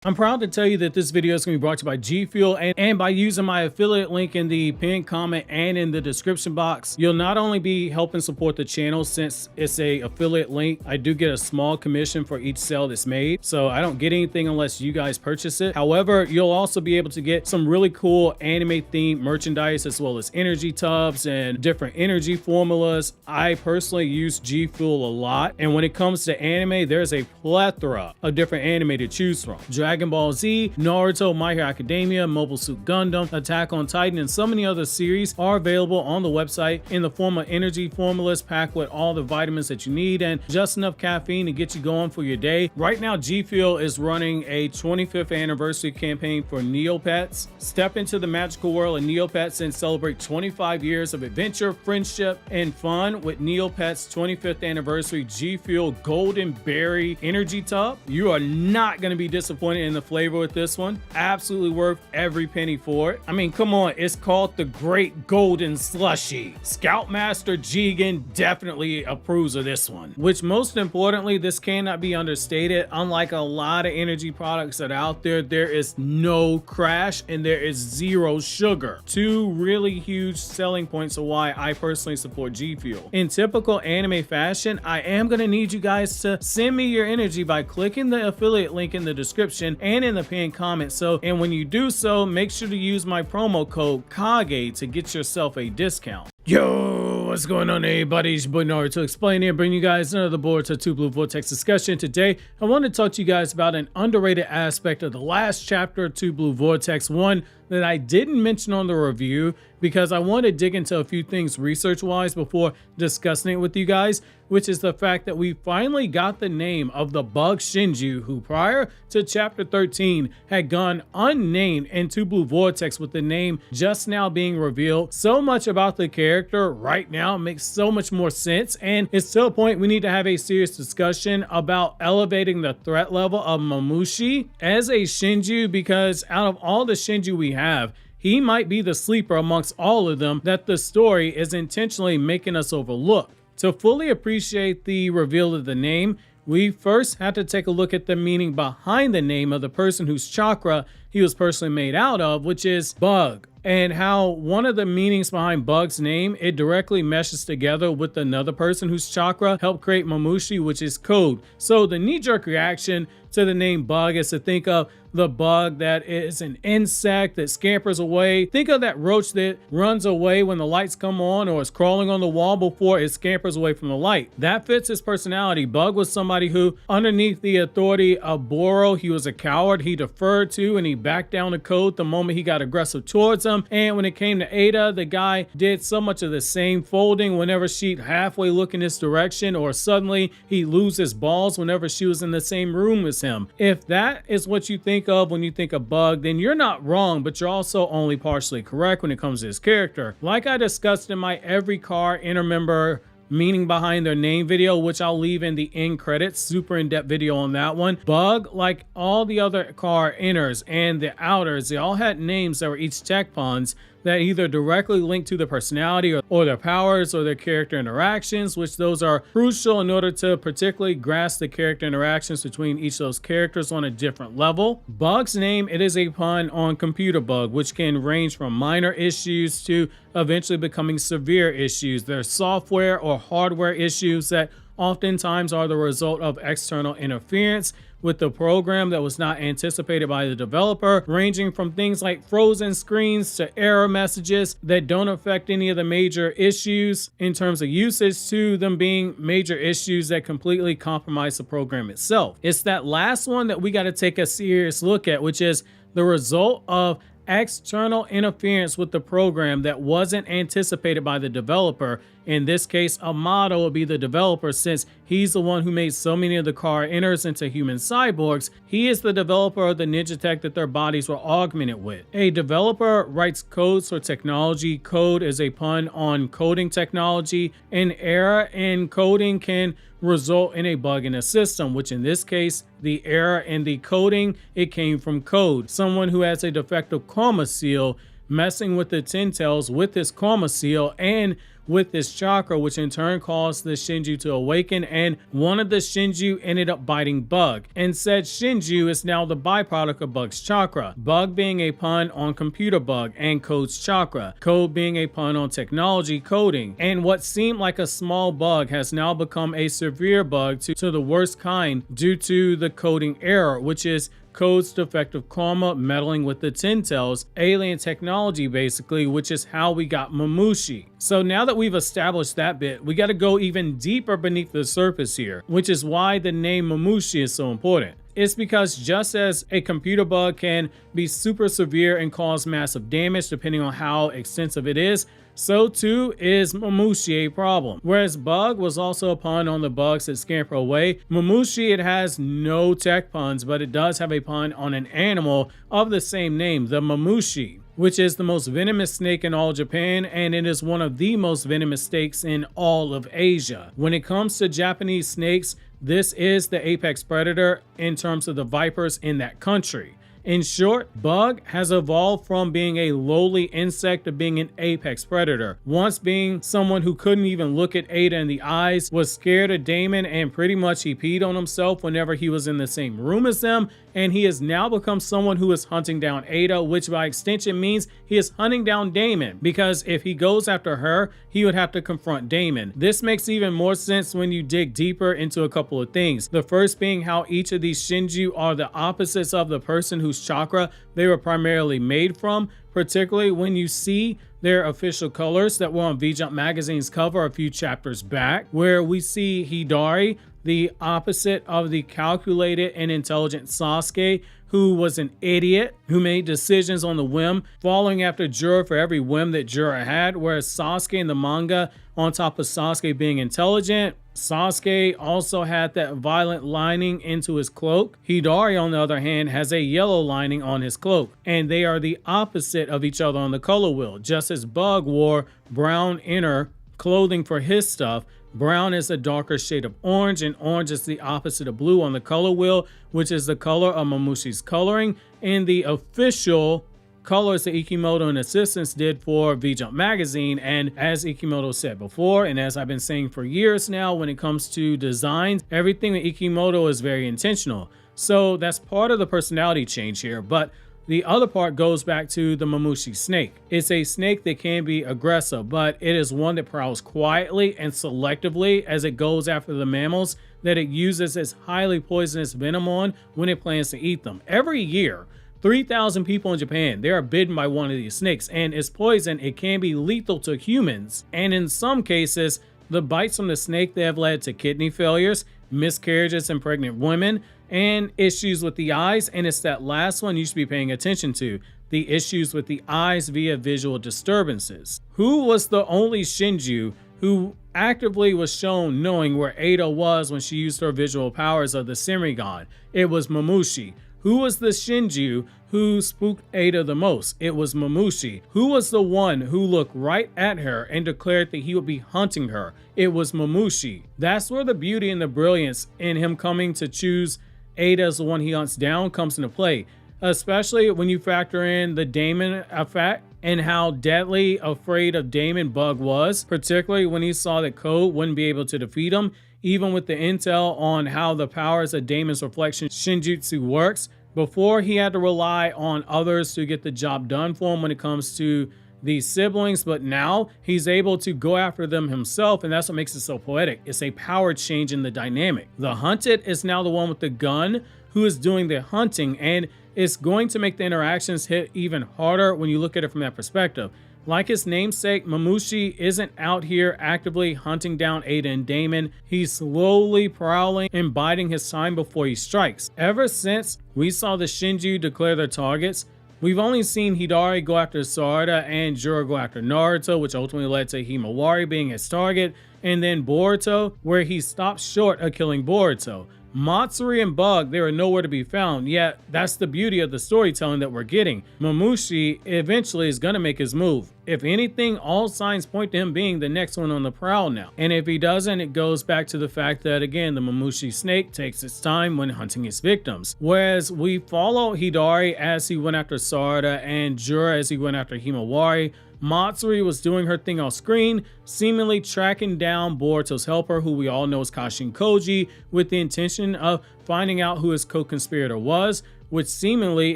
I'm proud to tell you that this video is going to be brought to you by G Fuel, and by using my affiliate link in the pinned comment and in the description box, you'll not only be helping support the channel since it's a affiliate link. I do get a small commission for each sale that's made, so I don't get anything unless you guys purchase it. However, you'll also be able to get some really cool anime themed merchandise as well as energy tubs and different energy formulas. I personally use G Fuel a lot, and when it comes to anime, there's a plethora of different anime to choose from. Dragon Ball Z, Naruto, My Hero Academia, Mobile Suit Gundam, Attack on Titan, and so many other series are available on the website in the form of energy formulas packed with all the vitamins that you need and just enough caffeine to get you going for your day. Right now, G Fuel is running a 25th anniversary campaign for Neopets. Step into the magical world of Neopets and celebrate 25 years of adventure, friendship, and fun with Neopets' 25th anniversary G Fuel Golden Berry Energy Tub. You are not going to be disappointed in the flavor with this one. Absolutely worth every penny for it. I mean, come on, it's called the Great Golden Slushy. Scoutmaster Jigen definitely approves of this one. Which, most importantly, this cannot be understated. Unlike a lot of energy products that are out there, there is no crash and there is zero sugar. Two really huge selling points of why I personally support G Fuel. In typical anime fashion, I am going to need you guys to send me your energy by clicking the affiliate link in the description and in the pinned comment. And when you do so, make sure to use my promo code KAGE to get yourself a discount. Yo, what's going on, everybody? It's your boy Naruto Explain here, bringing you guys another Boruto 2 Blue Vortex discussion. Today, I want to talk to you guys about an underrated aspect of the last chapter of 2 Blue Vortex, one that I didn't mention on the review because I want to dig into a few things research-wise before discussing it with you guys, which is the fact that we finally got the name of the Bug Shinju, who prior to chapter 13 had gone unnamed in 2 Blue Vortex, with the name just now being revealed. So much about the character right now makes so much more sense, and it's to a point we need to have a serious discussion about elevating the threat level of Mamushi as a Shinju, because out of all the Shinju we have, he might be the sleeper amongst all of them that the story is intentionally making us overlook. To fully appreciate the reveal of the name, we first had to take a look at the meaning behind the name of the person whose chakra he was personally made out of, which is Bug, and how one of the meanings behind Bug's name, it directly meshes together with another person whose chakra helped create Mamushi, which is Code. So the knee-jerk reaction to the name Bug is to think of the bug that is an insect that scampers away. Think of that roach that runs away when the lights come on or is crawling on the wall before it scampers away from the light. That fits his personality. Bug was somebody who, underneath the authority of Boro, he was a coward. He deferred to and he backed down to Code the moment he got aggressive towards him. And when it came to Ada, the guy did so much of the same, folding whenever she'd halfway look in his direction, or suddenly he'd lose his balls whenever she was in the same room as him. If that is what you think of when you think of Bug, then you're not wrong, but you're also only partially correct when it comes to his character. Like I discussed in my every car inner member meaning behind their name video, which I'll leave in the end credits, super in-depth video on that one. Bug, like all the other car inners and the outers, they all had names that were each tech puns that either directly linked to their personality or their powers or their character interactions, which those are crucial in order to particularly grasp the character interactions between each of those characters on a different level. Bug's name, it is a pun on computer bug, which can range from minor issues to eventually becoming severe issues. There's software or hardware issues that oftentimes are the result of external interference with the program that was not anticipated by the developer, ranging from things like frozen screens to error messages that don't affect any of the major issues in terms of usage, to them being major issues that completely compromise the program itself. It's that last one that we got to take a serious look at, which is the result of external interference with the program that wasn't anticipated by the developer. In this case, Amado will be the developer, since he's the one who made so many of the car inners into human cyborgs. He is the developer of the ninja tech that their bodies were augmented with. A developer writes codes for technology. Code is a pun on coding technology. An error in coding can result in a bug in a system, which in this case, the error in the coding, it came from Code, someone who has a defective chroma seal, messing with the Ten Tails with his chroma seal, and with this chakra, which in turn caused the Shinju to awaken, and one of the Shinju ended up biting Bug, and said Shinju is now the byproduct of Bug's chakra, Bug being a pun on computer bug and Code's chakra, Code being a pun on technology coding, and what seemed like a small bug has now become a severe bug to the worst kind due to the coding error, which is Code's defective karma meddling with the Ten Tails, alien technology basically, which is how we got Mamushi. So now that we've established that bit, we got to go even deeper beneath the surface here, which is why the name Mamushi is so important. It's because just as a computer bug can be super severe and cause massive damage depending on how extensive it is, so too is Mamushi a problem. Whereas Bug was also a pun on the bugs that scamper away, Mamushi, it has no tech puns, but it does have a pun on an animal of the same name, the Mamushi, which is the most venomous snake in all Japan, and it is one of the most venomous snakes in all of Asia. When it comes to Japanese snakes, this is the apex predator in terms of the vipers in that country. In short, Bug has evolved from being a lowly insect to being an apex predator. Once being someone who couldn't even look at Ada in the eyes, was scared of Daemon, and pretty much he peed on himself whenever he was in the same room as them, and he has now become someone who is hunting down Ada, which by extension means he is hunting down Daemon, because if he goes after her, he would have to confront Daemon. This makes even more sense when you dig deeper into a couple of things. The first being how each of these Shinju are the opposites of the person whose chakra they were primarily made from, particularly when you see their official colors that were on V-Jump magazine's cover a few chapters back, where we see Hidari, the opposite of the calculated and intelligent Sasuke, who was an idiot, who made decisions on the whim, following after Jura for every whim that Jura had, whereas Sasuke in the manga, on top of Sasuke being intelligent, Sasuke also had that violet lining into his cloak. Hidari, on the other hand, has a yellow lining on his cloak, and they are the opposite of each other on the color wheel. Just as Bug wore brown inner clothing for his stuff, brown is a darker shade of orange, and orange is the opposite of blue on the color wheel, which is the color of Mamushi's coloring, and the official colors that Ikimoto and assistants did for V-Jump magazine. And as Ikimoto said before, and as I've been saying for years now, when it comes to designs, everything with Ikimoto is very intentional. So that's part of the personality change here. But the other part goes back to the Mamushi snake. It's a snake that can be aggressive, but it is one that prowls quietly and selectively as it goes after the mammals that it uses its highly poisonous venom on when it plans to eat them. Every year, 3,000 people in Japan, they are bitten by one of these snakes, and its poison, it can be lethal to humans. And in some cases, the bites from the snake, they have led to kidney failures, miscarriages in pregnant women, and issues with the eyes. And it's that last one you should be paying attention to, the issues with the eyes via visual disturbances. Who was the only Shinju who actively was shown knowing where Ada was when she used her visual powers of the Semi-God? It was Mamushi. Who was the Shinju who spooked Ada the most? It was Mamushi. Who was the one who looked right at her and declared that he would be hunting her? It was Mamushi. That's where the beauty and the brilliance in him coming to choose Ada as the one he hunts down comes into play, especially when you factor in the Daemon effect and how deadly afraid of Daemon Bug was, particularly when he saw that Code wouldn't be able to defeat him. Even with the intel on how the powers of Daemon's reflection Shinjutsu works, before he had to rely on others to get the job done for him when it comes to these siblings, but now he's able to go after them himself, and that's what makes it so poetic. It's a power change in the dynamic. The hunted is now the one with the gun who is doing the hunting, and it's going to make the interactions hit even harder when you look at it from that perspective. Like his namesake, Mamushi isn't out here actively hunting down Ada and Daemon. He's slowly prowling and biding his time before he strikes. Ever since we saw the Shinju declare their targets, we've only seen Hidari go after Sarada and Jura go after Naruto, which ultimately led to Himawari being his target, and then Boruto, where he stopped short of killing Boruto. Matsuri and Bug, they were nowhere to be found, yet that's the beauty of the storytelling that we're getting. Mamushi eventually is going to make his move. If anything, all signs point to him being the next one on the prowl now. And if he doesn't, it goes back to the fact that, again, the Mamushi snake takes its time when hunting its victims. Whereas we follow Hidari as he went after Sarada and Jura as he went after Himawari, Matsuri was doing her thing off screen, seemingly tracking down Boruto's helper, who we all know is Kashin Koji, with the intention of finding out who his co-conspirator was, which seemingly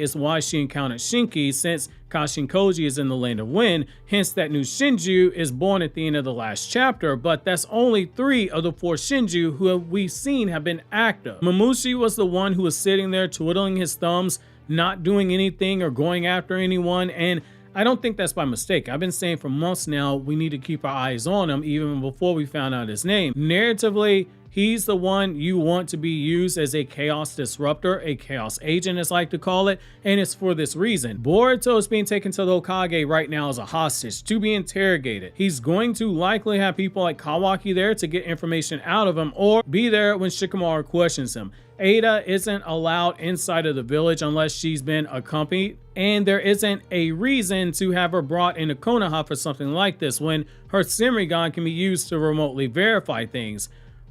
is why she encountered Shinki, since Kashin Koji is in the land of wind, hence that new Shinju is born at the end of the last chapter, but that's only 3 of the 4 Shinju who we've seen have been active. Mamushi was the one who was sitting there twiddling his thumbs, not doing anything or going after anyone, and I don't think that's by mistake. I've been saying for months now we need to keep our eyes on him even before we found out his name. Narratively, he's the one you want to be used as a chaos disruptor, a chaos agent as I like to call it, and it's for this reason. Boruto is being taken to the Hokage right now as a hostage to be interrogated. He's going to likely have people like Kawaki there to get information out of him, or be there when Shikamaru questions him. Ada isn't allowed inside of the village unless she's been accompanied, and there isn't a reason to have her brought into Konoha for something like this when her Senrigan can be used to remotely verify things.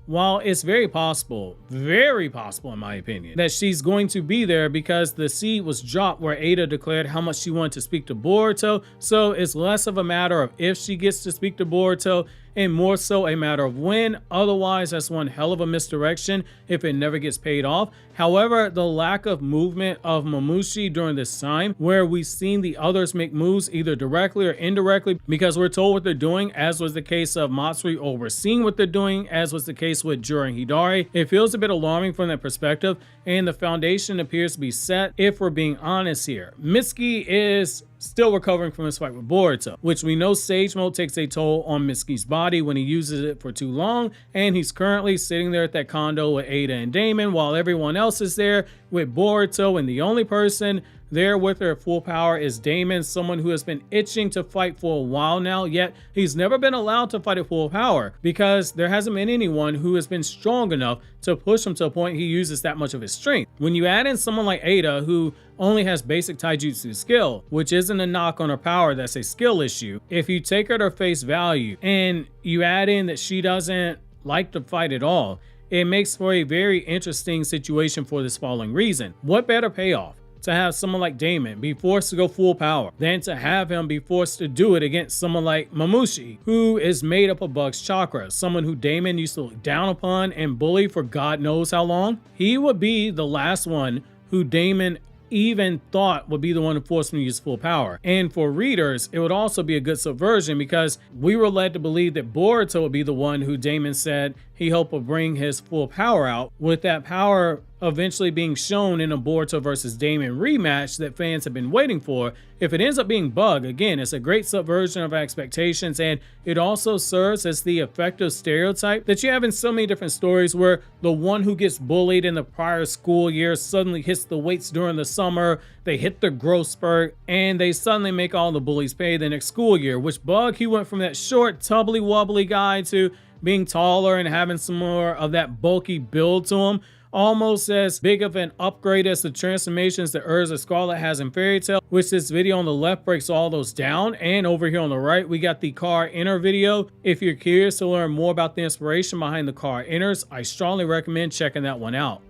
While it's very possible in my opinion, that she's going to be there because the seed was dropped where Ada declared how much she wanted to speak to Boruto, so it's less of a matter of if she gets to speak to Boruto and more so a matter of when. Otherwise, that's one hell of a misdirection if it never gets paid off. However, the lack of movement of Mamushi during this time, where we've seen the others make moves either directly or indirectly because we're told what they're doing, as was the case of Matsuri overseeing what they're doing, as was the case with Jura and Hidari, it feels a bit alarming from that perspective, and the foundation appears to be set if we're being honest here. Mitsuki is still recovering from his fight with Boruto, which we know Sage Mode takes a toll on Mitsuki's body when he uses it for too long, and he's currently sitting there at that condo with Ada and Daemon while everyone else is there with Boruto, and the only person there with her at full power is Daemon, someone who has been itching to fight for a while now, yet he's never been allowed to fight at full power because there hasn't been anyone who has been strong enough to push him to a point he uses that much of his strength. When you add in someone like Ada, who only has basic taijutsu skill, which isn't a knock on her power, that's a skill issue, if you take her to face value and you add in that she doesn't like to fight at all, it makes for a very interesting situation for this following reason. What better payoff to have someone like Daemon be forced to go full power than to have him be forced to do it against someone like Mamushi, who is made up of Bug's chakra, someone who Daemon used to look down upon and bully for God knows how long? He would be the last one who Daemon even thought would be the one who forced him to use full power. And for readers, it would also be a good subversion because we were led to believe that Boruto would be the one who Daemon said he hoped would bring his full power out, with that power eventually being shown in a Boruto versus Daemon rematch that fans have been waiting for. If it ends up being Bug, again, it's a great subversion of expectations, and it also serves as the effective stereotype that you have in so many different stories where the one who gets bullied in the prior school year suddenly hits the weights during the summer, they hit the growth spurt, and they suddenly make all the bullies pay the next school year, which Bug, he went from that short, tubbly wobbly guy to being taller and having some more of that bulky build to him, almost as big of an upgrade as the transformations that Urza Scarlet has in Fairy Tail, which this video on the left breaks all those down. And over here on the right, we got the car inner video. If you're curious to learn more about the inspiration behind the car inners, I strongly recommend checking that one out.